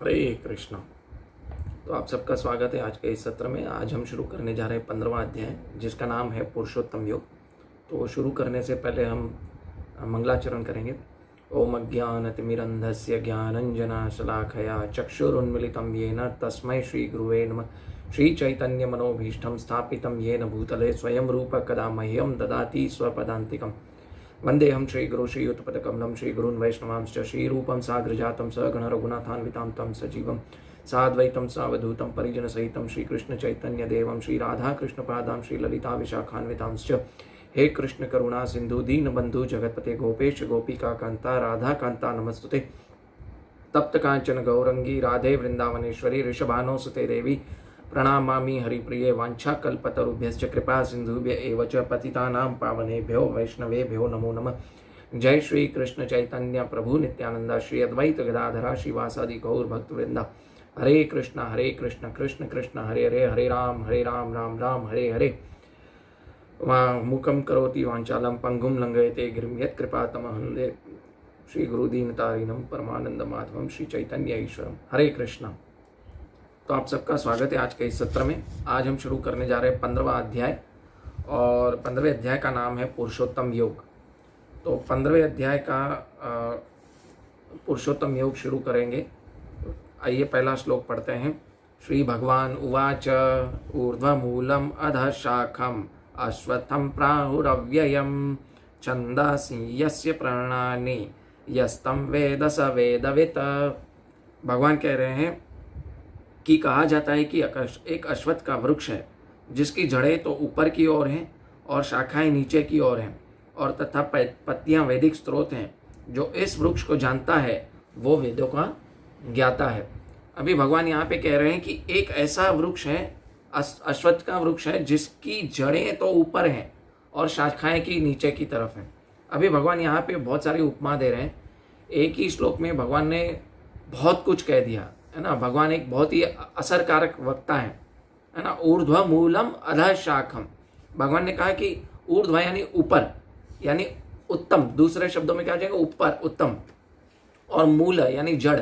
हरे कृष्णा। तो आप सबका स्वागत है आज के इस सत्र में। आज हम शुरू करने जा रहे हैं 15वां अध्याय, जिसका नाम है पुरुषोत्तम योग। तो शुरू करने से पहले हम मंगलाचरण करेंगे। ओम अज्ञानतिमिरन्धस्य ज्ञानञ्जनशलाकया चक्षुरुन्मीलितं येन तस्मै श्रीगुरुवे नमः। श्रीचैतन्यमनोभीष्टं स्थापितं येन भूतले स्वयं रूप कदा मह्यं ददाति स्वपदान्तिकम्। वंदेहम श्रीगुरु श्रीयुतपदकमलं श्रीगुरून् वैष्णवांश्च श्रीरूपं साग्रजातं सगण रघुनाथान्वितां तं सजीवं साद्वैतं सावधूतं परिजनसहितं श्रीकृष्णचैतन्यदेवं श्रीराधाकृष्णपादां श्रीललिता विशाखान्वितांश्च। हे कृष्ण करुणा सिंधु दीनबंधु जगतपते गोपेश गोपिका कांता राधा कांता नमस्तुते। तप्त कांचन गौरंगी राधे वृंदावनेश्वरी ऋषभानुसुते देवी प्रणमामि हरिप्रिये। वाञ्छाकल्पतरुभ्यश्च कृपा सिंधुभ्य एव च पतितानां पावनेभ्यो वैष्णवेभ्यो नमो नमः। जय श्री कृष्ण चैतन्य प्रभु नित्यानंद श्री अद्वैत गदाधरा श्रीवासादि गौर भक्तवृंदा। हरे कृष्ण कृष्ण कृष्ण हरे हरे, हरे राम राम राम हरे हरे। मूकं करोति वाञ्छालं पंगुं लंघयते गिरिं यत्कृपातमहं वन्दे श्री गुरुदीनतारिणं परमानंद माधवं श्री चैतन्य ईश्वरम। हरे कृष्णा। तो आप सबका स्वागत है आज के इस सत्र में। आज हम शुरू करने जा रहे हैं 15वां अध्याय, और 15वें अध्याय का नाम है पुरुषोत्तम योग। तो 15वें अध्याय का पुरुषोत्तम योग शुरू करेंगे। आइए पहला श्लोक पढ़ते हैं। श्री भगवान उवाच ऊर्ध्वमूलम अधः शाखम अश्वत्थम प्राहुरव्ययम छन्दांसि यस्य प्राणानि यस्तं वेद स वेदवित्। भगवान कह रहे हैं कि कहा जाता है कि एक अश्वत्थ का वृक्ष है जिसकी जड़ें तो ऊपर की ओर हैं और शाखाएं नीचे की ओर हैं, और तथा पत्तियां वैदिक स्रोत हैं। जो इस वृक्ष को जानता है वो वेदों का ज्ञाता है। अभी भगवान यहाँ पे कह रहे हैं कि एक ऐसा वृक्ष है, अश्वत्थ का वृक्ष है, जिसकी जड़ें तो ऊपर हैं और शाखाएं की नीचे की तरफ हैं। अभी भगवान यहाँ पे बहुत सारी उपमा दे रहे हैं। एक ही श्लोक में भगवान ने बहुत कुछ कह दिया है ना। भगवान एक बहुत ही असरकारक वक्ता है ना। ऊर्ध्व मूलम अधः शाखम। भगवान ने कहा कि ऊर्ध्व यानी ऊपर, यानी उत्तम। दूसरे शब्दों में क्या हो जाएगा? ऊपर, उत्तम। और मूल यानी जड़।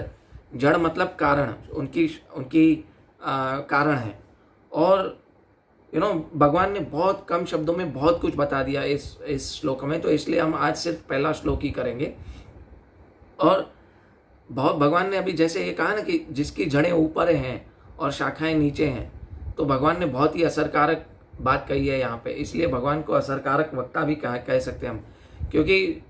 जड़ मतलब कारण, उनकी कारण है। और भगवान ने बहुत कम शब्दों में बहुत कुछ बता दिया इस श्लोक में। तो इसलिए हम आज सिर्फ पहला श्लोक ही करेंगे। और बहुत भगवान ने अभी जैसे ये कहा ना कि जिसकी जड़ें ऊपर हैं और शाखाएं नीचे हैं, तो भगवान ने बहुत ही असरकारक बात कही है यहाँ पे। इसलिए भगवान को असरकारक वक्ता भी कह सकते हैं हम, क्योंकि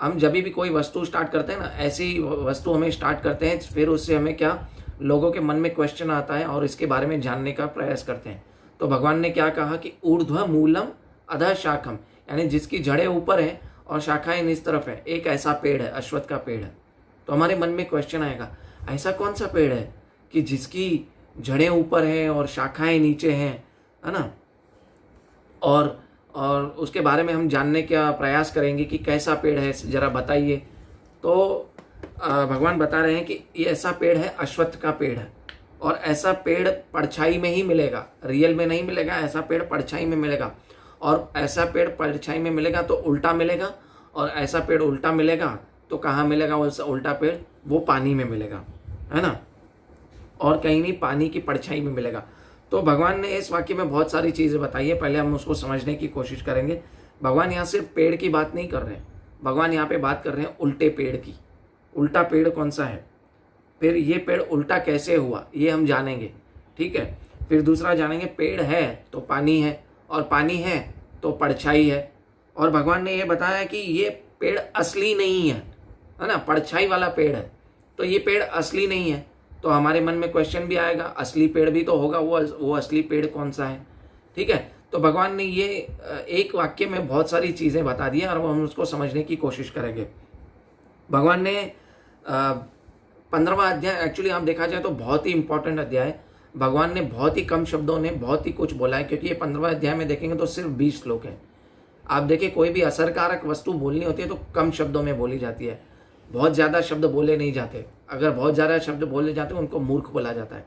हम जब भी कोई वस्तु स्टार्ट करते हैं ना, ऐसी वस्तु हमें स्टार्ट करते हैं, फिर उससे हमें क्या, लोगों के मन में क्वेश्चन आता है और इसके बारे में जानने का प्रयास करते हैं। तो भगवान ने क्या कहा कि ऊर्ध्व मूलम अधः शाखम, यानी जिसकी जड़ें ऊपर हैं और शाखाएं नीचे तरफ है। एक ऐसा पेड़ है, अश्वत्थ का पेड़ है। तो हमारे मन में क्वेश्चन आएगा, ऐसा कौन सा पेड़ है कि जिसकी जड़ें ऊपर हैं और शाखाएं नीचे हैं, है ना। और उसके बारे में हम जानने का प्रयास करेंगे कि कैसा पेड़ है, जरा बताइए। तो भगवान बता रहे हैं कि ये ऐसा पेड़ है, अश्वत्थ का पेड़ है। और ऐसा पेड़ परछाई में ही मिलेगा, रियल में नहीं मिलेगा। ऐसा पेड़ परछाई में मिलेगा, और ऐसा पेड़ परछाई में मिलेगा तो उल्टा मिलेगा, और ऐसा पेड़ उल्टा मिलेगा तो कहाँ मिलेगा? वो उल्टा पेड़ वो पानी में मिलेगा, है ना। और कहीं नहीं, पानी की परछाई में मिलेगा। तो भगवान ने इस वाक्य में बहुत सारी चीज़ें बताई है। पहले हम उसको समझने की कोशिश करेंगे। भगवान यहाँ सिर्फ पेड़ की बात नहीं कर रहे हैं, भगवान यहाँ पे बात कर रहे हैं उल्टे पेड़ की। उल्टा पेड़ कौन सा है, फिर ये पेड़ उल्टा कैसे हुआ, ये हम जानेंगे, ठीक है। फिर दूसरा जानेंगे, पेड़ है तो पानी है, और पानी है तो परछाई है। और भगवान ने ये बताया कि ये पेड़ असली नहीं है ना, परछाई वाला पेड़ है। तो ये पेड़ असली नहीं है, तो हमारे मन में क्वेश्चन भी आएगा, असली पेड़ भी तो होगा, वो असली पेड़ कौन सा है, ठीक है। तो भगवान ने ये एक वाक्य में बहुत सारी चीज़ें बता दी हैं, और वो हम उसको समझने की कोशिश करेंगे। भगवान ने 15वां अध्याय, एक्चुअली आप देखा जाए तो बहुत ही इंपॉर्टेंट अध्याय है। भगवान ने बहुत ही कम शब्दों में बहुत ही कुछ बोला है, क्योंकि ये 15वां अध्याय में देखेंगे तो सिर्फ 20 श्लोक है। आप देखिए, कोई भी असरकारक वस्तु बोलनी होती है तो कम शब्दों में बोली जाती है, बहुत ज़्यादा शब्द बोले नहीं जाते। अगर बहुत ज़्यादा शब्द बोले जाते हैं उनको मूर्ख बोला जाता है।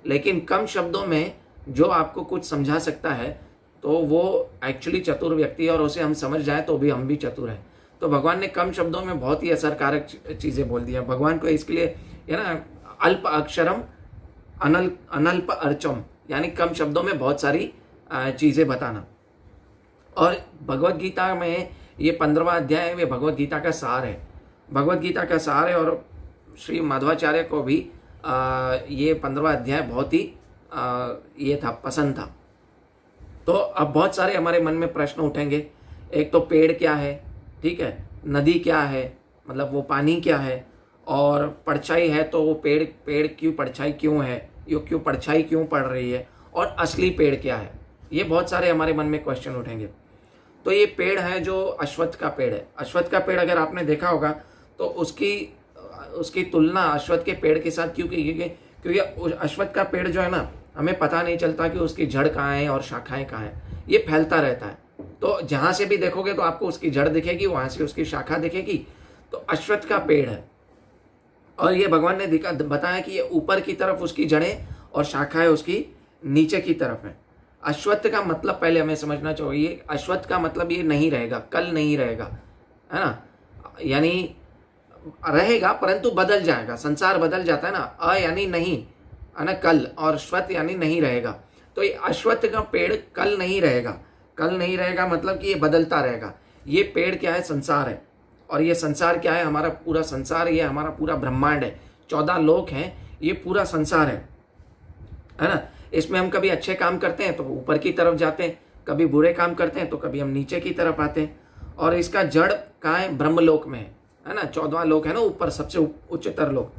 लेकिन कम शब्दों में जो आपको कुछ समझा सकता है तो वो एक्चुअली चतुर व्यक्ति है, और उसे हम समझ जाए तो भी हम भी चतुर हैं। तो भगवान ने कम शब्दों में बहुत ही असरकारक चीज़ें बोल दी हैं। भगवान को इसके लिए, है ना, अल्प अक्षरम अनल्प अर्चम, यानी कम शब्दों में बहुत सारी चीज़ें बताना। और भगवत गीता में ये 15वां अध्याय है, वे भगवत गीता का सार है, भगवत गीता का सार है। और श्री माधवाचार्य को भी ये 15वां अध्याय बहुत ही ये था, पसंद था। तो अब बहुत सारे हमारे मन में प्रश्न उठेंगे। एक तो पेड़ क्या है, ठीक है, नदी क्या है, मतलब वो पानी क्या है, और परछाई है तो वो पेड़ क्यों, परछाई क्यों है, ये क्यों परछाई क्यों पड़ रही है, और असली पेड़ क्या है, ये बहुत सारे हमारे मन में क्वेश्चन उठेंगे। तो ये पेड़ है जो अश्वत्थ का पेड़ है। अश्वत्थ का पेड़ अगर आपने देखा होगा तो उसकी तुलना अश्वत्थ के पेड़ के साथ क्यों की, क्योंकि अश्वत्थ का पेड़ जो है ना, हमें पता नहीं चलता कि उसकी जड़ कहाँ है और शाखाएं कहाँ हैं, ये फैलता रहता है। तो जहाँ से भी देखोगे तो आपको उसकी जड़ दिखेगी, वहाँ से उसकी शाखा दिखेगी। तो अश्वत्थ का पेड़ है, और ये भगवान ने बताया कि ये ऊपर की तरफ उसकी जड़ें और शाखाएं उसकी नीचे की तरफ है। अश्वत्थ का मतलब पहले हमें समझना चाहिए, अश्वत्थ का मतलब ये नहीं रहेगा, कल नहीं रहेगा, है ना, यानी रहेगा परंतु बदल जाएगा, संसार बदल जाता है ना, अ यानी नहीं, है ना, कल, और श्वत यानी नहीं रहेगा। तो ये अश्वत्थ का पेड़ कल नहीं रहेगा, कल नहीं रहेगा मतलब कि ये बदलता रहेगा। ये पेड़ क्या है, संसार है, और ये संसार क्या है, हमारा पूरा संसार, ये हमारा पूरा ब्रह्मांड है, 14 लोक हैं, ये पूरा संसार है ना। इसमें हम कभी अच्छे काम करते हैं तो ऊपर की तरफ जाते हैं, कभी बुरे काम करते हैं तो कभी हम नीचे की तरफ आते हैं। और इसका जड़ कहाँ है, ब्रह्मलोक में है ना, 14वां लोक है ना, ऊपर सबसे उच्चतर लोक।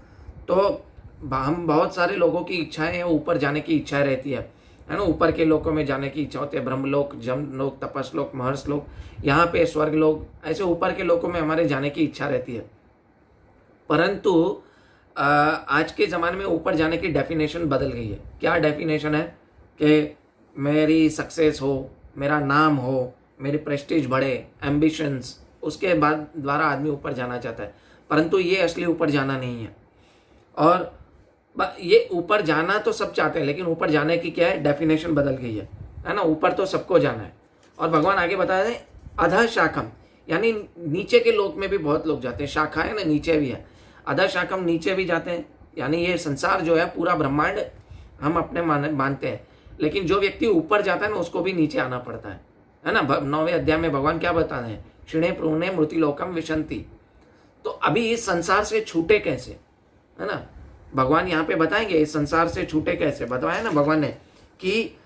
तो हम बहुत सारे लोगों की इच्छाएं हैं, ऊपर जाने की इच्छा रहती है ना, ऊपर के लोकों में जाने की इच्छा होती है, ब्रह्मलोक, जमलोक, तपस्लोक, महर्षलोक, यहाँ पे स्वर्ग लोक, ऐसे ऊपर के लोकों में हमारे जाने की इच्छा रहती है। परंतु आज के ज़माने में ऊपर जाने की डेफिनेशन बदल गई है। क्या डेफिनेशन है कि मेरी सक्सेस हो, मेरा नाम हो, मेरी प्रेस्टीज बढ़े, एम्बिशंस, उसके बाद द्वारा आदमी ऊपर जाना चाहता है। परंतु ये असली ऊपर जाना नहीं है। और ये ऊपर जाना तो सब चाहते हैं, लेकिन ऊपर जाने की क्या है, डेफिनेशन बदल गई है ना। ऊपर तो सबको जाना है, और भगवान आगे बता रहे हैं अधः शाखम, यानी नीचे के लोक में भी बहुत लोग जाते हैं। शाखा है ना, नीचे भी है, अधः शाखम, नीचे भी जाते हैं। यानी ये संसार जो है, पूरा ब्रह्मांड हम अपने मानते हैं, लेकिन जो व्यक्ति ऊपर जाता है ना, उसको भी नीचे आना पड़ता है ना। 9वें अध्याय में भगवान क्या बता रहे हैं, क्षीणे प्रूणे मृत्युलोकम विशंति। तो अभी इस संसार से छूटे कैसे, है ना, भगवान यहाँ पे बताएंगे इस संसार से छूटे कैसे। बताया ना भगवान ने कि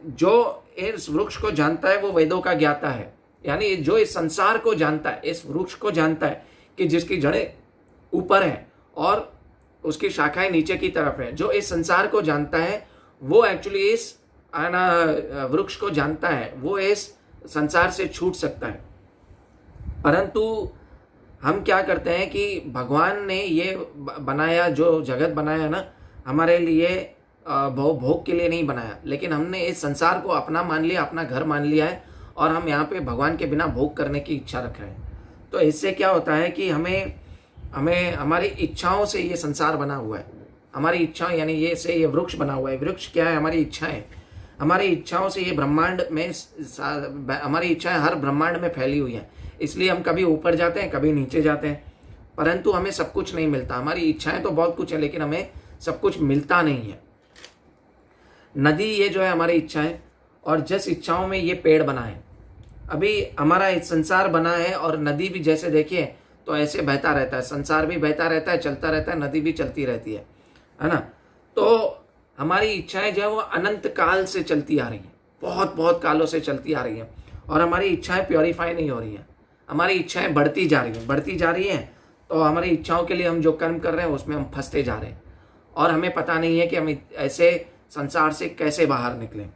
जो इस वृक्ष को जानता है वो वेदों का ज्ञाता है, यानी जो इस संसार को जानता है, इस वृक्ष को जानता है कि जिसकी जड़ें ऊपर है और उसकी शाखाएं नीचे की तरफ है, जो इस संसार को जानता है वो एक्चुअली इस वृक्ष को जानता है, वो इस संसार से छूट सकता है। परंतु हम क्या करते हैं कि भगवान ने ये बनाया, जो जगत बनाया ना, हमारे लिए भोग के लिए नहीं बनाया, लेकिन हमने इस संसार को अपना मान लिया, अपना घर मान लिया है, और हम यहाँ पे भगवान के बिना भोग करने की इच्छा रख रहे हैं। तो इससे क्या होता है कि हमें हमारी इच्छाओं से ये संसार बना हुआ है, हमारी इच्छाएं, यानी ये वृक्ष बना हुआ है। वृक्ष क्या है, हमारी इच्छाएं, हमारी इच्छाओं से ये ब्रह्मांड में, हमारी इच्छाएं हर ब्रह्मांड में फैली हुई हैं। इसलिए हम कभी ऊपर जाते हैं, कभी नीचे जाते हैं, परंतु हमें सब कुछ नहीं मिलता। हमारी इच्छाएं तो बहुत कुछ है, लेकिन हमें सब कुछ मिलता नहीं है। नदी ये जो है हमारी इच्छाएं, और जिस इच्छाओं में ये पेड़ बना है, अभी हमारा संसार बना है, और नदी भी जैसे देखिए तो ऐसे बहता रहता है, संसार भी बहता रहता है, चलता रहता है, नदी भी चलती रहती है ना। तो हमारी इच्छाएं जो है वो अनंत काल से चलती आ रही हैं, बहुत बहुत कालों से चलती आ रही हैं, और हमारी इच्छाएं प्योरीफाई नहीं हो रही हैं, हमारी इच्छाएं बढ़ती जा रही हैं। तो हमारी इच्छाओं के लिए हम जो कर्म कर रहे हैं उसमें हम फंसते जा रहे हैं, और हमें पता नहीं है कि हम ऐसे संसार से कैसे बाहर निकलें।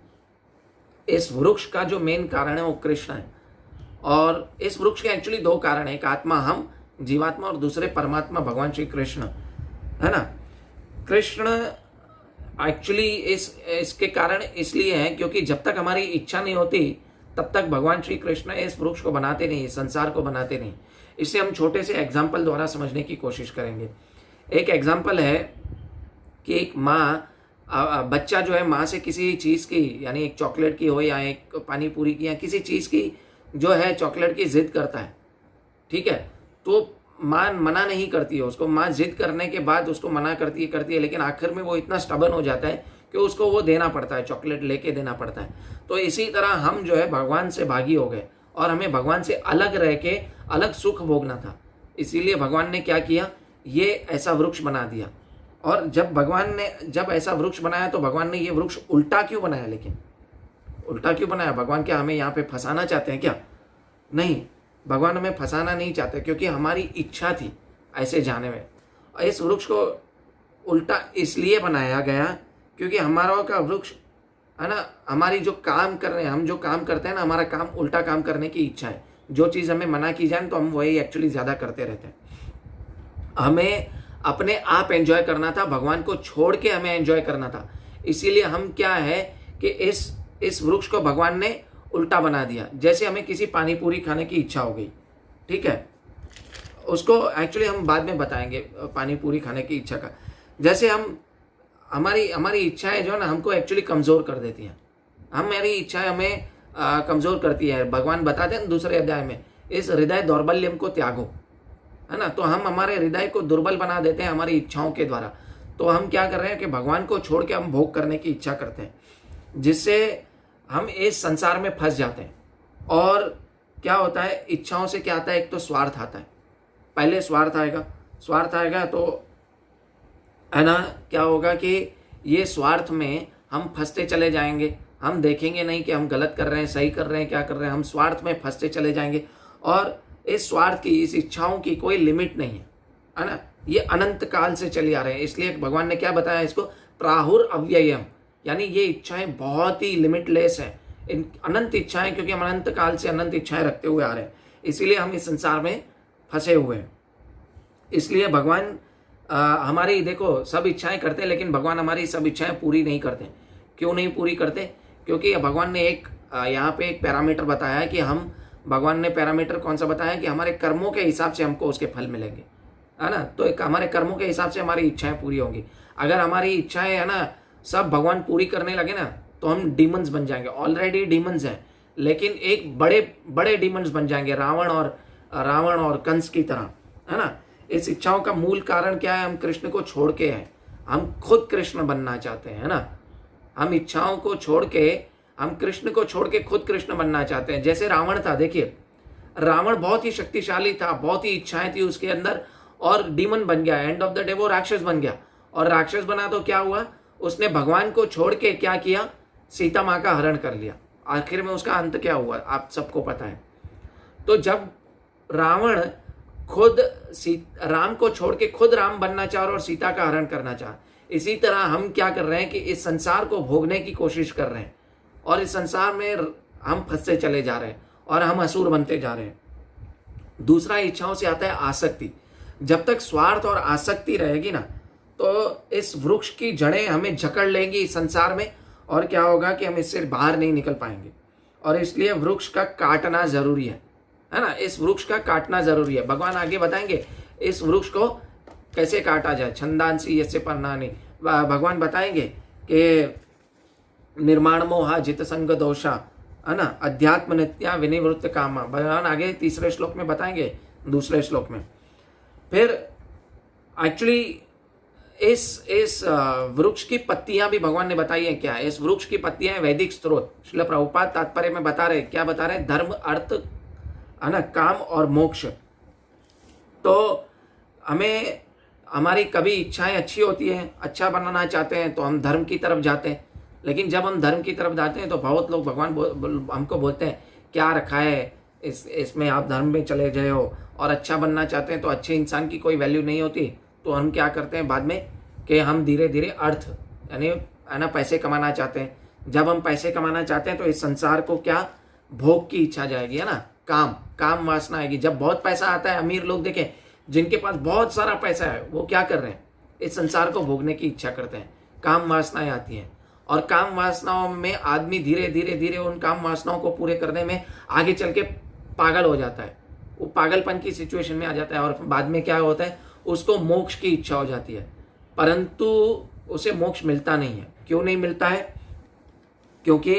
इस वृक्ष का जो मेन कारण है वो कृष्ण है, और इस वृक्ष के एक्चुअली 2 कारण है, एक आत्मा हम जीवात्मा, और दूसरे परमात्मा भगवान श्री कृष्ण, है ना। कृष्ण एक्चुअली इसके कारण इसलिए है क्योंकि जब तक हमारी इच्छा नहीं होती तब तक भगवान श्री कृष्ण इस वृक्ष को बनाते नहीं, इस संसार को बनाते नहीं। इसे हम छोटे से एग्जाम्पल द्वारा समझने की कोशिश करेंगे। एक एग्जाम्पल है कि एक माँ, बच्चा जो है माँ से किसी चीज़ की, यानी एक चॉकलेट की हो या एक पानी पूरी की या किसी चीज़ की जो है चॉकलेट की जिद करता है, ठीक है। तो माँ मना नहीं करती है उसको, माँ जिद करने के बाद उसको मना करती है, लेकिन आखिर में वो इतना स्टबन हो जाता है कि उसको वो देना पड़ता है, चॉकलेट लेके देना पड़ता है। तो इसी तरह हम जो है भगवान से भागी हो गए और हमें भगवान से अलग रह के अलग सुख भोगना था। इसीलिए भगवान ने क्या किया, ये ऐसा वृक्ष बना दिया। और जब ऐसा वृक्ष बनाया तो भगवान ने ये वृक्ष उल्टा क्यों बनाया? लेकिन उल्टा क्यों बनाया? भगवान क्या हमें यहाँ पे फंसाना चाहते हैं क्या? नहीं, भगवान हमें फंसाना नहीं चाहते, क्योंकि हमारी इच्छा थी ऐसे जाने में। इस वृक्ष को उल्टा इसलिए बनाया गया क्योंकि हमारा का वृक्ष है ना, हमारी जो काम कर रहे हैं, हम जो काम करते हैं ना, हमारा काम उल्टा काम करने की इच्छा है। जो चीज़ हमें मना की जाए तो हम वही एक्चुअली ज़्यादा करते रहते हैं। हमें अपने आप एंजॉय करना था, भगवान को छोड़ के हमें एंजॉय करना था। इसीलिए हम क्या है कि इस वृक्ष को भगवान ने उल्टा बना दिया। जैसे हमें किसी पानी पूरी खाने की इच्छा हो गई, ठीक है, उसको एक्चुअली हम बाद में बताएंगे पानी पूरी खाने की इच्छा का। जैसे हमारी इच्छाएं जो है ना, हमको एक्चुअली कमज़ोर कर देती हैं। हमारी इच्छाएं हमें कमज़ोर करती है। भगवान बताते हैं दूसरे अध्याय में, इस हृदय दौर्बल्यम को त्यागो, है ना। तो हम हमारे हृदय को दुर्बल बना देते हैं हमारी इच्छाओं के द्वारा। तो हम क्या कर रहे हैं कि भगवान को छोड़ के हम भोग करने की इच्छा करते हैं, जिससे हम इस संसार में फंस जाते हैं। और क्या होता है, इच्छाओं से क्या आता है, एक तो स्वार्थ आता है। पहले स्वार्थ आएगा तो है ना, क्या होगा कि ये स्वार्थ में हम फंसते चले जाएंगे। हम देखेंगे नहीं कि हम गलत कर रहे हैं, सही कर रहे हैं, क्या कर रहे हैं। हम स्वार्थ में फंसते चले जाएंगे और इस स्वार्थ की, इस इच्छाओं की कोई लिमिट नहीं है ना। ये अनंत काल से चली आ रहे हैं। इसलिए भगवान ने क्या बताया इसको, प्राहुर अव्ययम, यानी ये इच्छाएं बहुत ही लिमिटलेस है, इन अनंत इच्छाएं, क्योंकि हम अनंत काल से अनंत इच्छाएं रखते हुए आ रहे हैं। इसीलिए हम इस संसार में फंसे हुए हैं। इसलिए भगवान हमारी देखो सब इच्छाएं करते हैं, लेकिन भगवान हमारी सब इच्छाएं पूरी नहीं करते। क्यों नहीं पूरी करते? क्योंकि भगवान ने यहाँ पे एक पैरामीटर बताया है कि भगवान ने पैरामीटर कौन सा बताया कि हमारे कर्मों के हिसाब से हमको उसके फल मिलेंगे, है ना। तो एक हमारे कर्मों के हिसाब से हमारी इच्छाएं पूरी होंगी। अगर हमारी इच्छाएं है ना सब भगवान पूरी करने लगे ना, तो हम डीमंस बन जाएंगे। ऑलरेडी डीमंस हैं, लेकिन एक बड़े बड़े डीमंस बन जाएंगे, रावण और कंस की तरह, है ना। इस इच्छाओं का मूल कारण क्या है? हम कृष्ण को छोड़ के हैं, हम खुद कृष्ण बनना चाहते हैं, है ना। हम इच्छाओं को छोड़ के, हम कृष्ण को छोड़ के खुद कृष्ण बनना चाहते हैं। जैसे रावण था, देखिए रावण बहुत ही शक्तिशाली था, बहुत ही इच्छाएं थी उसके अंदर, और डीमन बन गया। एंड ऑफ द डे वो राक्षस बन गया। और राक्षस बना तो क्या हुआ, उसने भगवान को छोड़ के क्या किया, सीता माँ का हरण कर लिया। आखिर में उसका अंत क्या हुआ आप सबको पता है। तो जब रावण खुद राम को छोड़ के खुद राम बनना चाह और सीता का हरण करना चाह, इसी तरह हम क्या कर रहे हैं कि इस संसार को भोगने की कोशिश कर रहे हैं, और इस संसार में हम फंसते चले जा रहे हैं और हम असुर बनते जा रहे हैं। दूसरा इच्छाओं से आता है आसक्ति। जब तक स्वार्थ और आसक्ति रहेगी ना, तो इस वृक्ष की जड़ें हमें जकड़ लेंगी इस संसार में, और क्या होगा कि हम इससे बाहर नहीं निकल पाएंगे। और इसलिए वृक्ष का काटना जरूरी है ना। इस वृक्ष का काटना जरूरी है। भगवान आगे बताएंगे इस वृक्ष को कैसे काटा जाए। छंदांसी यस्य पर्णानि, भगवान बताएंगे कि निर्माण मोहा जित संग दोषा, है ना, अध्यात्म नित्या विनिवृत्त कामा। भगवान आगे तीसरे श्लोक में बताएंगे, दूसरे श्लोक में। फिर एक्चुअली इस वृक्ष की पत्तियां भी भगवान ने बताई है। क्या इस वृक्ष की पत्तियां वैदिक स्त्रोत श्रील प्रभुपाद तात्पर्य में बता रहे, क्या बता रहे, धर्म अर्थ, है ना, काम और मोक्ष। तो हमें हमारी कभी इच्छाएं अच्छी होती हैं, अच्छा बनाना चाहते हैं, तो हम धर्म की तरफ जाते हैं। लेकिन जब हम धर्म की तरफ जाते हैं तो बहुत लोग भगवान हमको बोलते हैं क्या रखा है इसमें, आप धर्म में चले गए हो। और अच्छा बनना चाहते हैं तो अच्छे इंसान की कोई वैल्यू नहीं होती। तो हम क्या करते हैं बाद में कि हम धीरे धीरे अर्थ, यानी है ना, पैसे कमाना चाहते हैं। जब हम पैसे कमाना चाहते हैं तो इस संसार को क्या, भोग की इच्छा जाएगी, है ना, काम वासना आएगी। जब बहुत पैसा आता है, अमीर लोग देखें जिनके पास बहुत सारा पैसा है, वो क्या कर रहे हैं, इस संसार को भोगने की इच्छा करते हैं। काम वासनाएं आती हैं, और काम वासनाओं में आदमी धीरे धीरे धीरे उन काम वासनाओं को पूरे करने में आगे चल के पागल हो जाता है। वो पागलपन की सिचुएशन में आ जाता है, और बाद में क्या होता है, उसको मोक्ष की इच्छा हो जाती है, परंतु उसे मोक्ष मिलता नहीं है। क्यों नहीं मिलता है? क्योंकि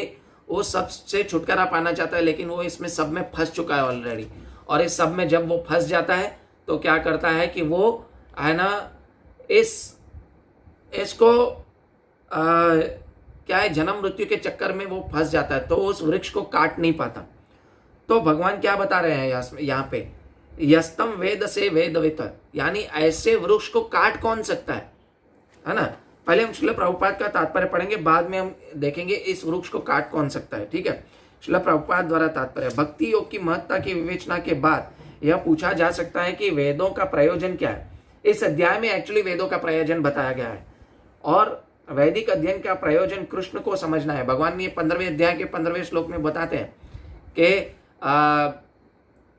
वो सबसे छुटकारा पाना चाहता है, लेकिन वो इसमें सब में फंस चुका है ऑलरेडी। और इस सब में जब वो फंस जाता है तो क्या करता है कि वो है ना इसको क्या है, जन्म मृत्यु के चक्कर में वो फंस जाता है, तो उस वृक्ष को काट नहीं पाता। तो भगवान क्या बता रहे हैं यहाँ पे, यस्तम वेद से वेदवित, यानी ऐसे वृक्ष को काट कौन सकता है ना। पहले हम श्रील प्रभुपाद का तात्पर्य पढ़ेंगे, बाद में हम देखेंगे इस वृक्ष को काट कौन सकता है। ठीक है, श्रील प्रभुपाद द्वारा तात्पर्य, भक्ति योग की महत्ता की विवेचना के बाद यह पूछा जा सकता है कि वेदों का प्रयोजन क्या है। इस अध्याय में एक्चुअली वेदों का प्रयोजन बताया गया है, और वैदिक अध्ययन का प्रयोजन कृष्ण को समझना है। भगवान ने 15वें अध्याय के 15वें श्लोक में बताते हैं कि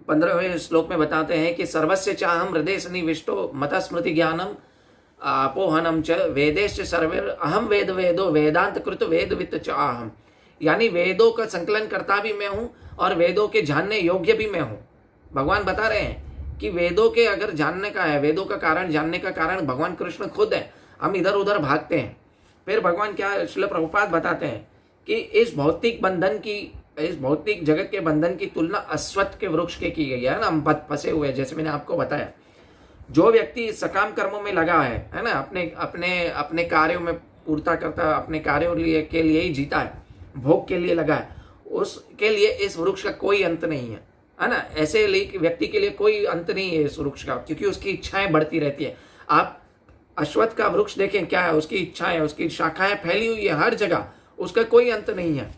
15वें श्लोक में बताते हैं कि सर्वस्य चाहम हृदय सन्निविष्टो मत स्मृति ज्ञानम अपोहनम च वेदेश्च सर्वेर अहम वेद वेदो वेदांत कृत वेदवित च अहम, यानी वेदों का संकलन करता भी मैं हूं और वेदों के जानने योग्य भी मैं हूं। भगवान बता रहे हैं कि वेदों के अगर जानने का है, वेदों का कारण जानने का कारण भगवान कृष्ण खुद है, हम इधर उधर भागते हैं। फिर भगवान क्या श्रील प्रभुपाद बताते हैं कि इस भौतिक जगत के बंधन की तुलना अश्वत्थ के वृक्ष के की गई है ना। हम फंसे हुए हैं, जैसे मैंने आपको बताया। जो व्यक्ति सकाम कर्मों में लगा है ना, अपने कार्यों में पूर्ता करता है, अपने कार्यों के लिए ही जीता है, भोग के लिए लगा है, उसके लिए इस वृक्ष का कोई अंत नहीं है ना। ऐसे व्यक्ति के लिए कोई अंत नहीं है इस वृक्ष का, क्योंकि उसकी इच्छाएं बढ़ती रहती है। आप अश्वत्थ का वृक्ष देखें, क्या है, उसकी इच्छाएं, उसकी शाखाएं फैली हुई है हर जगह, उसका कोई अंत नहीं है।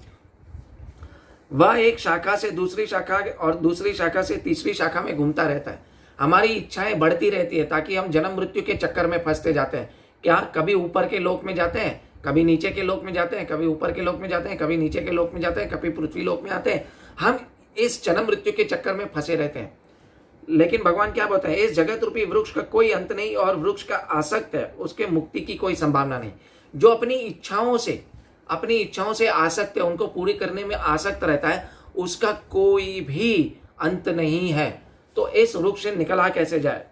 वह एक शाखा से दूसरी शाखा और दूसरी शाखा से तीसरी शाखा में घूमता रहता है। हमारी इच्छाएं बढ़ती रहती है ताकि हम जन्म मृत्यु के चक्कर में फंसते जाते हैं। क्या कभी ऊपर के लोक में जाते हैं, कभी नीचे के लोक में जाते हैं, कभी ऊपर के लोक में जाते हैं, कभी नीचे के लोक में जाते हैं, कभी पृथ्वी लोक में आते हैं। हम इस जन्म मृत्यु के चक्कर में फंसे रहते हैं। लेकिन भगवान क्या बोलते हैं, इस जगत रूपी वृक्ष का कोई अंत नहीं, और वृक्ष का आसक्त है उसके मुक्ति की कोई संभावना नहीं। जो अपनी इच्छाओं से आसक्त है, उनको पूरी करने में आसक्त रहता है, उसका कोई भी अंत नहीं है। तो इस वृक्ष से निकला कैसे जाए।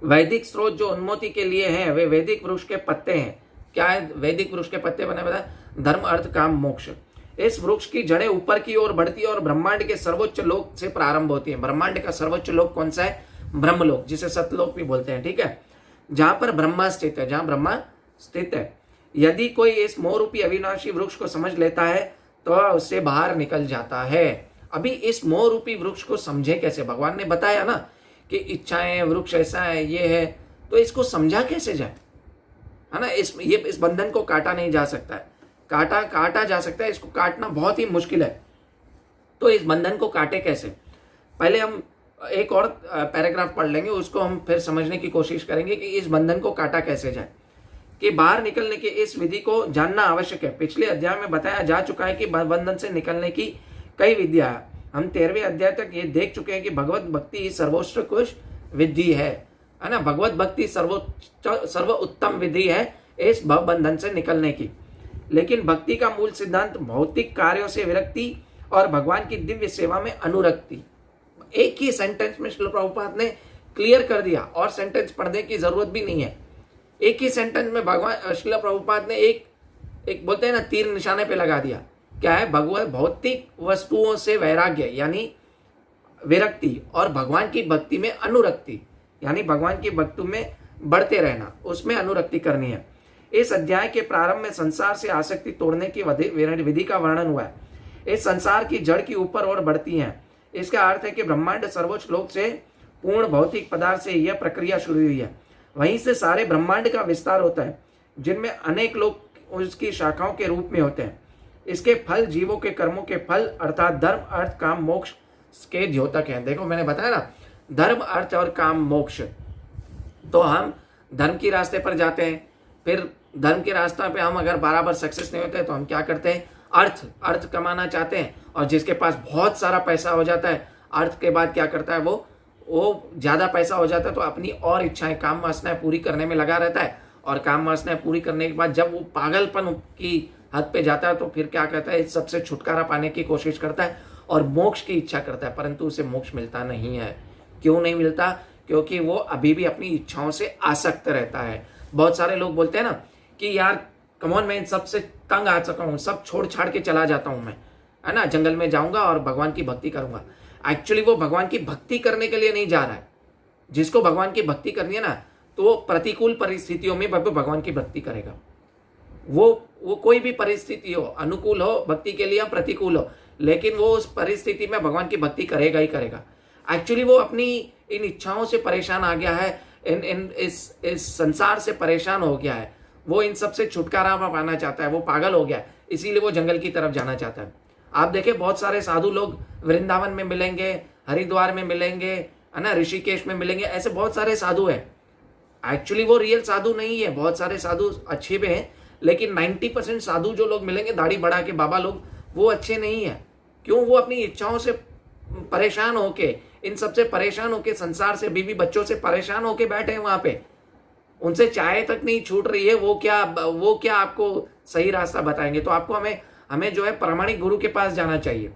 वैदिक स्रोत जो उन्नति के लिए हैं, वे वैदिक वृक्ष के पत्ते हैं। क्या है वैदिक वृक्ष के पत्ते बने बताए, धर्म अर्थ काम मोक्ष। इस वृक्ष की जड़ें ऊपर की ओर बढ़ती है और ब्रह्मांड के सर्वोच्च लोक से प्रारंभ होती है। ब्रह्मांड का सर्वोच्च लोक कौन सा है, ब्रह्मलोक, जिसे सतलोक भी बोलते हैं। ठीक है, जहां पर ब्रह्मा स्थित है, जहां ब्रह्मा स्थित है। यदि कोई इस मोह रूपी अविनाशी वृक्ष को समझ लेता है तो उससे बाहर निकल जाता है। अभी इस मोह रूपी वृक्ष को समझे कैसे, भगवान ने बताया ना कि इच्छाएं, वृक्ष ऐसा है, ये है, तो इसको समझा कैसे जाए, है ना। इस बंधन को काटा नहीं जा सकता है, काटा जा सकता है, इसको काटना बहुत ही मुश्किल है। तो इस बंधन को काटे कैसे, पहले हम एक और पैराग्राफ पढ़ लेंगे, उसको हम फिर समझने की कोशिश करेंगे कि इस बंधन को काटा कैसे जाए, कि बाहर निकलने की इस विधि को जानना आवश्यक है। पिछले अध्याय में बताया जा चुका है कि बंधन से निकलने की कई विधियां हैं। हम 13वें अध्याय तक ये देख चुके हैं कि भगवत भक्ति सर्वोत्कृष्ट विधि है ना। भगवत भक्ति सर्व उत्तम विधि है इस भव बंधन से निकलने की। लेकिन भक्ति का मूल सिद्धांत भौतिक कार्यों से विरक्ति और भगवान की दिव्य सेवा में अनुरक्ति। एक ही सेंटेंस में श्रील प्रभुपाद ने क्लियर कर दिया, और सेंटेंस पढ़ने की जरूरत भी नहीं है। एक ही सेंटेंस में भगवान श्रील प्रभुपाद ने एक बोलते हैं ना, तीर निशाने पे लगा दिया। क्या है, भगवत भौतिक वस्तुओं से वैराग्य यानी विरक्ति, और भगवान की भक्ति में अनुरक्ति यानी भगवान की भक्ति में बढ़ते रहना, उसमें अनुरक्ति करनी है। इस अध्याय के प्रारंभ में संसार से आसक्ति तोड़ने की विधि का वर्णन हुआ है। इस संसार की जड़ की ऊपर और बढ़ती है। इसका अर्थ है कि ब्रह्मांड सर्वोच्च लोक से पूर्ण भौतिक पदार्थ से यह प्रक्रिया शुरू हुई है। वहीं से सारे ब्रह्मांड का विस्तार होता है, जिनमें अनेक लोग उसकी शाखाओं के रूप में होते हैं। इसके फल जीवों के कर्मों के फल अर्थात धर्म अर्थ काम मोक्ष के द्योतक हैं। देखो मैंने बताया ना, धर्म अर्थ और काम मोक्ष। तो हम धर्म की रास्ते पर जाते हैं, फिर धर्म के रास्ते पे हम अगर बराबर सक्सेस नहीं होते तो हम क्या करते हैं, अर्थ कमाना चाहते हैं। और जिसके पास बहुत सारा पैसा हो जाता है, अर्थ के बाद क्या करता है, वो ज्यादा पैसा हो जाता है तो अपनी और इच्छाएं, काम वासनाएं पूरी करने में लगा रहता है। और काम वासनाएं पूरी करने के बाद जब वो पागलपन की हद पे जाता है तो फिर क्या करता है, इस सबसे छुटकारा पाने की कोशिश करता है और मोक्ष की इच्छा करता है, परंतु उसे मोक्ष मिलता नहीं है। क्यों नहीं मिलता, क्योंकि वो अभी भी अपनी इच्छाओं से आसक्त रहता है। बहुत सारे लोग बोलते हैं ना कि यार कमॉन, मैं इन सबसे तंग आ चुका हूँ, सब छोड़ छाड़ के चला जाता हूँ मैं, है ना, जंगल में जाऊंगा और भगवान की भक्ति करूंगा। एक्चुअली वो भगवान की भक्ति करने के लिए नहीं जा रहा है, जिसको भगवान की भक्ति करनी है ना, तो वो प्रतिकूल परिस्थितियों में भगवान की भक्ति करेगा। वो कोई भी परिस्थिति हो, अनुकूल हो भक्ति के लिए या प्रतिकूल हो, लेकिन वो उस परिस्थिति में भगवान की भक्ति करेगा ही करेगा। एक्चुअली वो अपनी इन इच्छाओं से परेशान आ गया है, इस संसार से परेशान हो गया है, वो इन सब से छुटकारा पाना चाहता है, वो पागल हो गया है, इसीलिए वो जंगल की तरफ जाना चाहता है। आप देखें बहुत सारे साधु लोग वृंदावन में मिलेंगे, हरिद्वार में मिलेंगे, है ना, ऋषिकेश में मिलेंगे, ऐसे बहुत सारे साधु हैं। एक्चुअली वो रियल साधु नहीं है, बहुत सारे साधु अच्छे भी हैं, लेकिन 90% साधु जो लोग मिलेंगे, दाढ़ी बढ़ा के बाबा लोग, वो अच्छे नहीं है। क्यों? वो अपनी इच्छाओं से परेशान होके, इन सबसे परेशान होके, संसार से, बीवी बच्चों से परेशान होके बैठे हैं वहां पे, उनसे चाय तक नहीं छूट रही है, वो क्या आपको सही रास्ता बताएंगे? तो आपको हमें जो है प्रामाणिक गुरु के पास जाना चाहिए,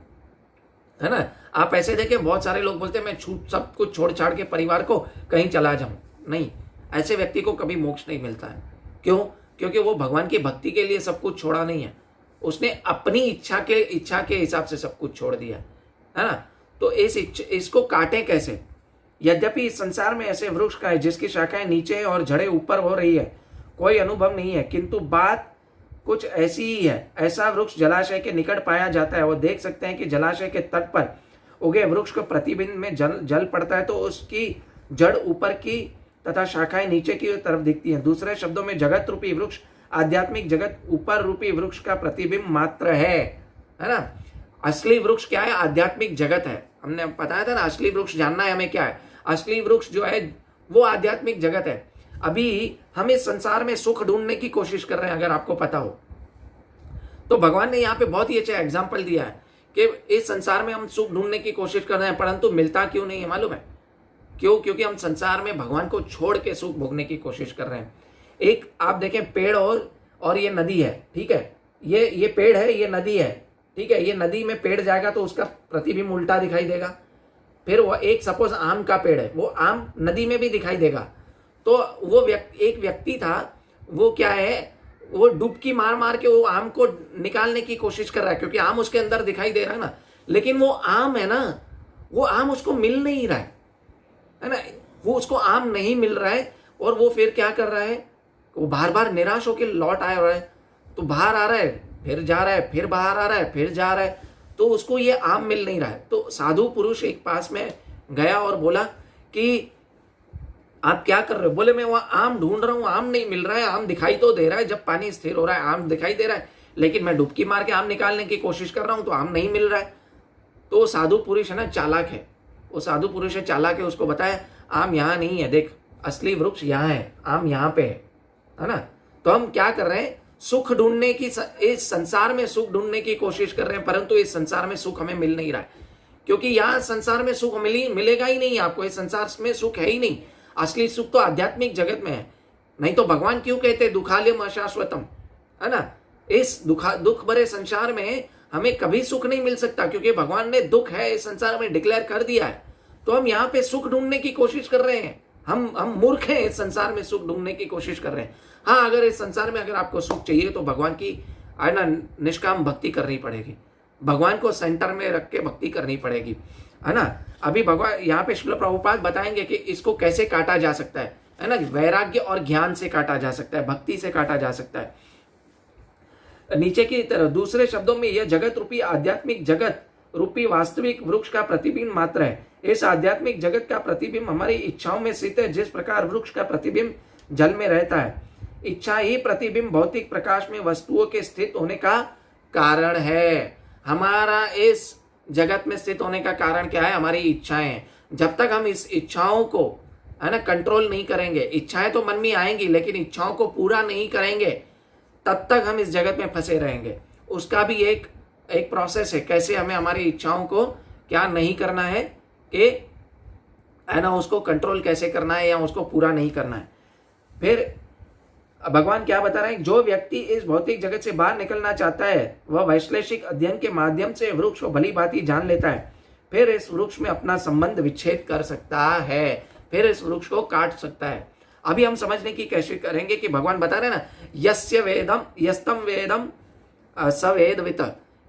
है ना। आप ऐसे देखें, बहुत सारे लोग बोलते हैं मैं सब कुछ छोड़ छाड़ के परिवार को कहीं चला जाऊं। नहीं, ऐसे व्यक्ति को कभी मोक्ष नहीं मिलता है। क्यों? क्योंकि वो भगवान की भक्ति के लिए सब कुछ छोड़ा नहीं है, उसने अपनी इच्छा के हिसाब से सब कुछ छोड़ दिया है ना। तो इसको काटें कैसे? यद्यपि इस संसार में ऐसे वृक्ष का है जिसकी शाखाएं नीचे और जड़ें ऊपर हो रही है, कोई अनुभव नहीं है, किंतु बात कुछ ऐसी ही है। ऐसा वृक्ष जलाशय के निकट पाया जाता है। वो देख सकते हैं कि जलाशय के तट पर उगे वृक्ष को प्रतिबिंब में जल पड़ता है तो उसकी जड़ ऊपर की तथा शाखाएं नीचे की तरफ दिखती हैं। दूसरे शब्दों में जगत रूपी वृक्ष, आध्यात्मिक जगत ऊपर रूपी वृक्ष का प्रतिबिंब मात्र है ना। असली वृक्ष क्या है? आध्यात्मिक जगत है। हमने बताया था ना, असली वृक्ष जानना है हमें क्या है। असली वृक्ष जो है वो आध्यात्मिक जगत है। अभी हम इस संसार में सुख ढूंढने की कोशिश कर रहे हैं, अगर आपको पता हो तो भगवान ने यहाँ पे बहुत ही अच्छा एग्जाम्पल दिया है कि इस संसार में हम सुख ढूंढने की कोशिश कर रहे हैं, परंतु मिलता क्यों नहीं है मालूम है? क्यों? क्योंकि हम संसार में भगवान को छोड़ के सुख भोगने की कोशिश कर रहे हैं। एक आप देखें, पेड़ और ये नदी है, ठीक है, ये पेड़ है, ये नदी है, ठीक है। ये नदी में पेड़ जाएगा तो उसका प्रतिबिंब उल्टा दिखाई देगा। फिर वो एक सपोज आम का पेड़ है, वो आम नदी में भी दिखाई देगा। तो वो एक व्यक्ति था, वो क्या है, वो डुबकी मार मार के वो आम को निकालने की कोशिश कर रहा है, क्योंकि आम उसके अंदर दिखाई दे रहा है ना, लेकिन वो आम है ना, वो आम उसको मिल नहीं रहा है ना, वो उसको आम नहीं मिल रहा है। और वो फिर क्या कर रहा है, वो बार बार निराश होकर लौट आ रहा है, तो बाहर आ रहा है, फिर जा रहा है, फिर बाहर आ रहा है, फिर जा रहा है, तो उसको ये आम मिल नहीं रहा है। तो साधु पुरुष एक पास में गया और बोला कि आप क्या कर रहे हो? बोले मैं वहां आम ढूंढ रहा हूँ, आम नहीं मिल रहा है। आम दिखाई तो दे रहा है, जब पानी स्थिर हो रहा है आम दिखाई दे रहा है, लेकिन मैं डुबकी मार के आम निकालने की कोशिश कर रहा हूं तो आम नहीं मिल रहा है। तो साधु पुरुष है ना, चालाक है, वो साधु पुरुष है, चालाक है, उसको बताया आम यहाँ नहीं है, देख असली वृक्ष यहाँ है, आम यहाँ पे है ना। तो हम क्या कर रहे हैं, सुख ढूंढने की, इस संसार में सुख ढूंढने की कोशिश कर रहे हैं, परंतु इस संसार में सुख हमें मिल नहीं रहा है, क्योंकि यहाँ संसार में सुख मिलेगा ही नहीं आपको। इस संसार में सुख है ही नहीं। असली सुख तो आध्यात्मिक जगत में है। नहीं तो भगवान क्यों कहते दुखालयम अशाश्वतम, है ना। इस दुख भरे संसार में हमें कभी सुख नहीं मिल सकता, क्योंकि भगवान ने दुख है इस संसार में डिक्लेयर कर दिया है। तो हम यहाँ पे सुख ढूंढने की कोशिश कर रहे हैं। हम मूर्ख हैं, इस संसार में सुख ढूंढने की कोशिश कर रहे हैं। हाँ, अगर इस संसार में अगर आपको सुख चाहिए तो भगवान की ना निष्काम भक्ति करनी पड़ेगी, भगवान को सेंटर में रख के भक्ति करनी पड़ेगी, है ना। अभी भगवान यहाँ पे श्रील प्रभुपाद बताएंगे कि इसको कैसे काटा जा सकता है ना। वैराग्य और ज्ञान से काटा जा सकता है, भक्ति से काटा जा सकता है। नीचे की तरफ दूसरे शब्दों में यह जगत रूपी आध्यात्मिक जगत रूपी वास्तविक वृक्ष का प्रतिबिंब मात्र है। इस आध्यात्मिक जगत का प्रतिबिंब हमारी इच्छाओं में स्थित है। जिस प्रकार वृक्ष का प्रतिबिंब जल में रहता है, इच्छा ही प्रतिबिंब भौतिक प्रकाश में वस्तुओं के स्थित होने का कारण है। हमारा इस जगत में स्थित होने का कारण क्या है? हमारी इच्छाएं। जब तक हम इस इच्छाओं को, है ना, कंट्रोल नहीं करेंगे, इच्छाएं तो मन में आएंगी लेकिन इच्छाओं को पूरा नहीं करेंगे, तब तक हम इस जगत में फंसे रहेंगे। उसका भी एक प्रोसेस है, कैसे हमें हमारी इच्छाओं को क्या नहीं करना है, कि है ना, उसको कंट्रोल कैसे करना है या उसको पूरा नहीं करना है। फिर भगवान क्या बता रहे हैं, जो व्यक्ति इस भौतिक जगत से बाहर निकलना चाहता है वह वैश्लेषिक अध्ययन के माध्यम से वृक्ष को भली भांति जान लेता है, फिर इस वृक्ष में अपना संबंध विच्छेद कर सकता है, फिर इस वृक्ष को काट सकता है। अभी हम समझने की कोशिश करेंगे कि भगवान बता रहे हैं ना, यस्य वेदम यस्तम वेदम सवेदवित,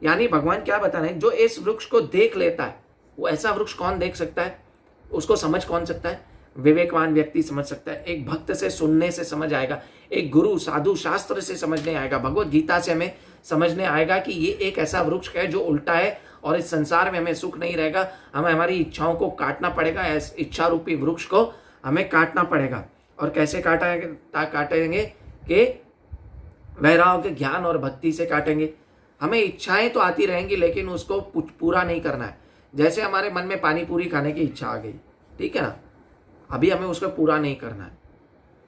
यानी भगवान क्या बता रहे हैं, जो इस वृक्ष को देख लेता है, वो ऐसा वृक्ष कौन देख सकता है, उसको समझ कौन सकता है? विवेकवान व्यक्ति समझ सकता है, एक भक्त से सुनने से समझ आएगा, एक गुरु साधु शास्त्र से समझने आएगा, भगवत गीता से हमें समझने आएगा कि ये एक ऐसा वृक्ष है जो उल्टा है और इस संसार में हमें सुख नहीं रहेगा, हमें हमारी इच्छाओं को काटना पड़ेगा, इस इच्छा रूपी वृक्ष को हमें काटना पड़ेगा। और कैसे काटेंगे कि वैराग्य ज्ञान और भक्ति से काटेंगे। हमें इच्छाएं तो आती रहेंगी लेकिन उसको पूरा नहीं करना है। जैसे हमारे मन में पानी पूरी खाने की इच्छा आ गई, ठीक है ना, अभी हमें उसको पूरा नहीं करना है,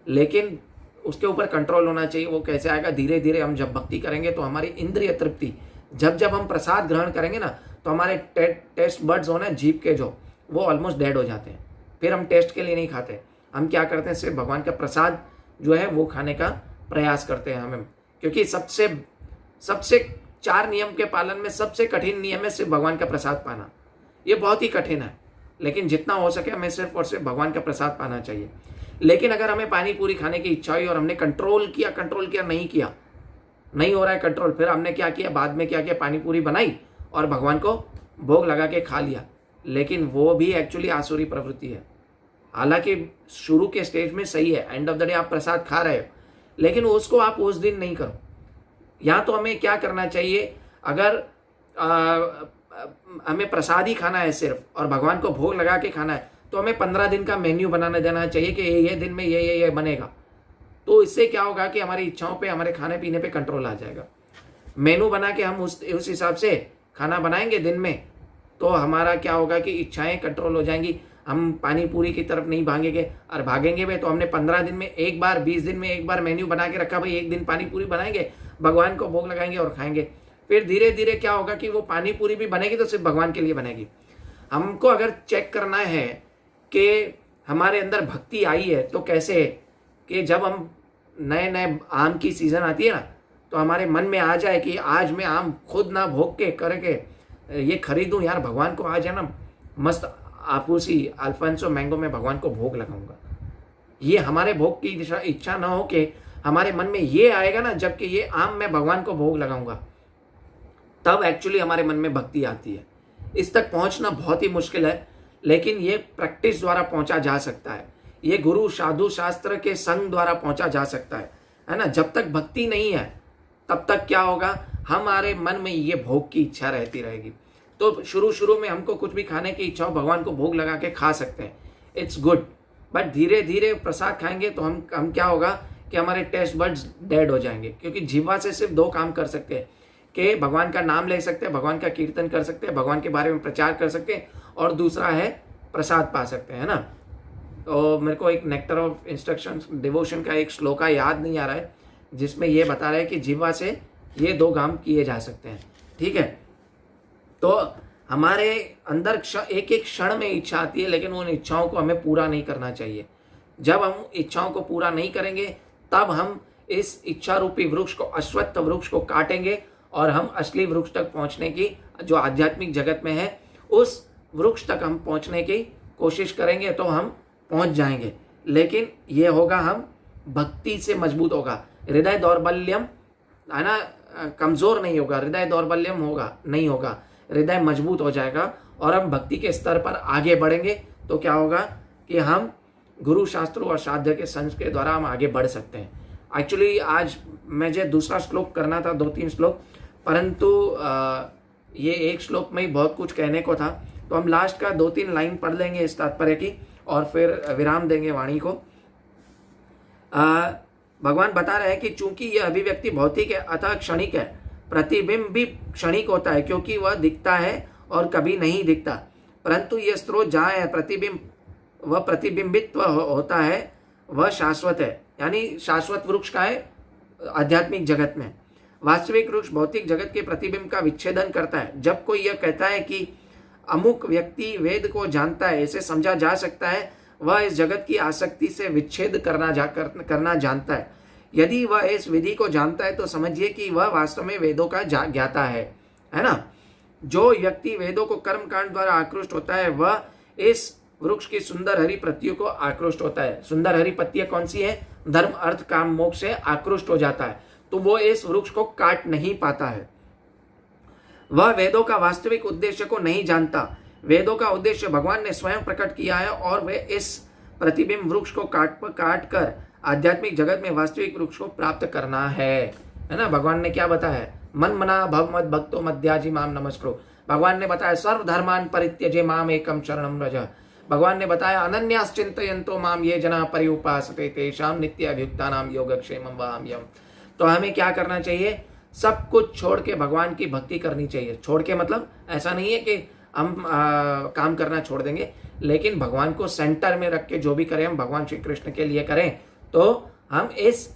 लेकिन उसके ऊपर कंट्रोल होना चाहिए। वो कैसे आएगा? धीरे धीरे हम जब भक्ति करेंगे तो हमारी इंद्रिय तृप्ति, जब हम प्रसाद ग्रहण करेंगे ना तो हमारे टेस्ट बर्ड्स हो ना जीभ के जो, वो ऑलमोस्ट डेड हो जाते हैं। फिर हम टेस्ट के लिए नहीं खाते, हम क्या करते हैं, सिर्फ भगवान का प्रसाद जो है वो खाने का प्रयास करते हैं हमें। क्योंकि सबसे 4 नियम के पालन में सबसे कठिन नियम है सिर्फ भगवान का प्रसाद पाना। ये बहुत ही कठिन है, लेकिन जितना हो सके हमें सिर्फ और सिर्फ भगवान का प्रसाद पाना चाहिए। लेकिन अगर हमें पानी पूरी खाने की इच्छा हुई और हमने कंट्रोल किया नहीं हो रहा है कंट्रोल, फिर हमने क्या किया, बाद में क्या किया, पानी पूरी बनाई और भगवान को भोग लगा के खा लिया, लेकिन वो भी एक्चुअली आसुरी प्रवृत्ति है। हालांकि शुरू के स्टेज में सही है, एंड ऑफ द डे आप प्रसाद खा रहे हो, लेकिन उसको आप उस दिन नहीं करो। यहाँ तो हमें क्या करना चाहिए, अगर हमें प्रसाद ही खाना है सिर्फ और भगवान को भोग लगा के खाना है, तो हमें 15 दिन का मेन्यू बनाने देना चाहिए कि ये दिन में ये बनेगा। तो इससे क्या होगा कि हमारी इच्छाओं पे, हमारे खाने पीने पे कंट्रोल आ जाएगा। मेनू बना के हम उस हिसाब से खाना बनाएंगे दिन में, तो हमारा क्या होगा कि इच्छाएं कंट्रोल हो जाएंगी। हम पानी पूरी की तरफ नहीं भागेंगे, और भागेंगे भी तो हमने 15 दिन में एक बार, 20 दिन में एक बार मेन्यू बना के रखा, भाई एक दिन पानी पूरी बनाएंगे, भगवान को भोग लगाएंगे और खाएंगे। फिर धीरे धीरे क्या होगा कि वो पानी पूरी भी बनेगी तो सिर्फ भगवान के लिए बनेगी। हमको अगर चेक करना है कि हमारे अंदर भक्ति आई है तो कैसे है कि जब हम नए आम की सीजन आती है ना, तो हमारे मन में आ जाए कि आज मैं आम खुद ना भोग के करके ये खरीदूं यार, भगवान को आज है ना मस्त आपूसी अल्फांसो मैंगो में भगवान को भोग लगाऊंगा। ये हमारे भोग की इच्छा ना हो कि हमारे मन में ये आएगा ना, जबकि ये आम मैं भगवान को भोग लगाऊंगा, तब एक्चुअली हमारे मन में भक्ति आती है। इस तक पहुंचना बहुत ही मुश्किल है, लेकिन ये प्रैक्टिस द्वारा पहुंचा जा सकता है, ये गुरु साधु शास्त्र के संग द्वारा पहुंचा जा सकता है ना। जब तक भक्ति नहीं है तब तक क्या होगा, हमारे मन में ये भोग की इच्छा रहती रहेगी। तो शुरू में हमको कुछ भी खाने की इच्छा हो, भगवान को भोग लगा के खा सकते हैं, इट्स गुड। बट धीरे धीरे प्रसाद खाएंगे तो हम क्या होगा कि हमारे टेस्ट बड्स डेड हो जाएंगे। क्योंकि जीवा से सिर्फ 2 काम कर सकते हैं कि भगवान का नाम ले सकते हैं, भगवान का कीर्तन कर सकते हैं, भगवान के बारे में प्रचार कर सकते हैं, और दूसरा है प्रसाद पा सकते हैं ना। तो मेरे को एक नेक्टर ऑफ इंस्ट्रक्शन डिवोशन का एक श्लोका याद नहीं आ रहा है, जिसमें ये बता रहा है कि जीवा से ये 2 काम किए जा सकते हैं, ठीक है। तो हमारे अंदर एक क्षण में इच्छा आती है, लेकिन उन इच्छाओं को हमें पूरा नहीं करना चाहिए। जब हम इच्छाओं को पूरा नहीं करेंगे तब हम इस इच्छा रूपी वृक्ष को, अश्वत्थ वृक्ष को काटेंगे और हम असली वृक्ष तक पहुंचने की, जो आध्यात्मिक जगत में है, उस वृक्ष तक हम पहुंचने की कोशिश करेंगे तो हम पहुंच जाएंगे। लेकिन ये होगा, हम भक्ति से मजबूत होगा। हृदय दौर्बल्यम है ना, कमजोर नहीं होगा, हृदय दौर्बल्यम नहीं होगा, हृदय मजबूत हो जाएगा और हम भक्ति के स्तर पर आगे बढ़ेंगे। तो क्या होगा कि हम गुरु शास्त्रों और साध्य के संस के द्वारा हम आगे बढ़ सकते हैं। एक्चुअली आज मुझे दूसरा श्लोक करना था, 2-3 श्लोक, परंतु ये एक श्लोक में ही बहुत कुछ कहने को था, तो हम लास्ट का 2-3 लाइन पढ़ लेंगे इस तात्पर्य की और फिर विराम देंगे वाणी को। भगवान बता रहे हैं कि चूंकि यह अभिव्यक्ति भौतिक है अतः क्षणिक है, प्रतिबिंब भी क्षणिक होता है क्योंकि वह दिखता है और कभी नहीं दिखता, परंतु यह स्रोत जहाँ है वह प्रतिबिंबित्व होता है, वह शाश्वत है। यानी शाश्वत वृक्ष का है आध्यात्मिक जगत में। वास्तविक वृक्ष भौतिक जगत के प्रतिबिंब का विच्छेदन करता है। जब कोई यह कहता है कि अमुक व्यक्ति वेद को जानता है, इसे समझा जा सकता है, वह इस जगत की आसक्ति से विच्छेद करना जानता है। यदि वह इस विधि को जानता है तो समझिए कि वह वास्तव में वेदों का ज्ञाता है ना। जो व्यक्ति वेदों को कर्म कांड द्वारा आकृष्ट होता है वह इस वृक्ष की सुंदर हरी पत्तियों को आकृष्ट होता है। सुंदर हरी पत्तियां कौन सी है? धर्म अर्थ काम मोक्ष से आकृष्ट हो जाता है, तो वो इस वृक्ष को काट नहीं पाता है। वह वेदों का वास्तविक उद्देश्य को नहीं जानता। वेदों का उद्देश्य भगवान ने स्वयं प्रकट किया है और वे इस प्रतिबिंब वृक्ष को काट कर आध्यात्मिक जगत में वास्तविक वृक्ष को प्राप्त करना है ना। भगवान ने क्या बताया है? मन मना भव मद भक्तो मध्याजी माम नमस्कुरु। भगवान ने बताया सर्व धर्मान परित्यजे माम एकम शरणम व्रज। भगवान ने बताया अनन्याश्चिन्तयन्तो माम ये जना पर्युपासते तेषां नित्य अभियुक्तानां योगक्षेमं वहाम्यहम्। तो हमें क्या करना चाहिए? सब कुछ छोड़ के भगवान की भक्ति करनी चाहिए। छोड़ के मतलब ऐसा नहीं है कि हम काम करना छोड़ देंगे, लेकिन भगवान को सेंटर में रख के जो भी करें हम भगवान श्री कृष्ण के लिए करें, तो हम इस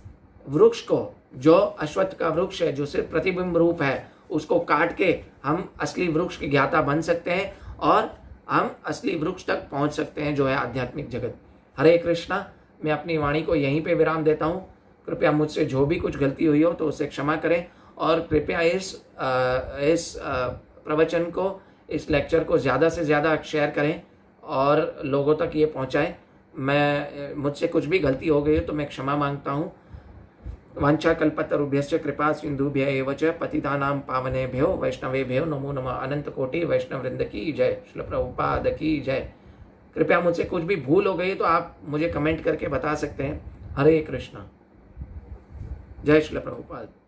वृक्ष को, जो अश्वत्थ का वृक्ष है, जो सिर्फ प्रतिबिंब रूप है, उसको काट के हम असली वृक्ष के ज्ञाता बन सकते हैं और हम असली वृक्ष तक पहुंच सकते हैं, जो है आध्यात्मिक जगत। हरे कृष्णा। मैं अपनी वाणी को यहीं पे विराम देता हूँ। कृपया मुझसे जो भी कुछ गलती हुई हो तो उसे क्षमा करें और कृपया इस प्रवचन को, इस लेक्चर को ज़्यादा से ज़्यादा शेयर करें और लोगों तक ये पहुँचाएं। मुझसे कुछ भी गलती हो गई हो तो मैं क्षमा मांगता हूँ। वांछा कल्पतरुभ्यश्च कृपा सिंधुभ्य एव च पतितानां पावनेभ्यो वैष्णवेभ्यो नमो नमः। अनंत कोटि वैष्णव वृंद की जय। श्रील प्रभुपाद की जय। कृपया मुझसे कुछ भी भूल हो गई तो आप मुझे कमेंट करके बता सकते हैं। हरे कृष्णा। जय श्रील प्रभुपाद।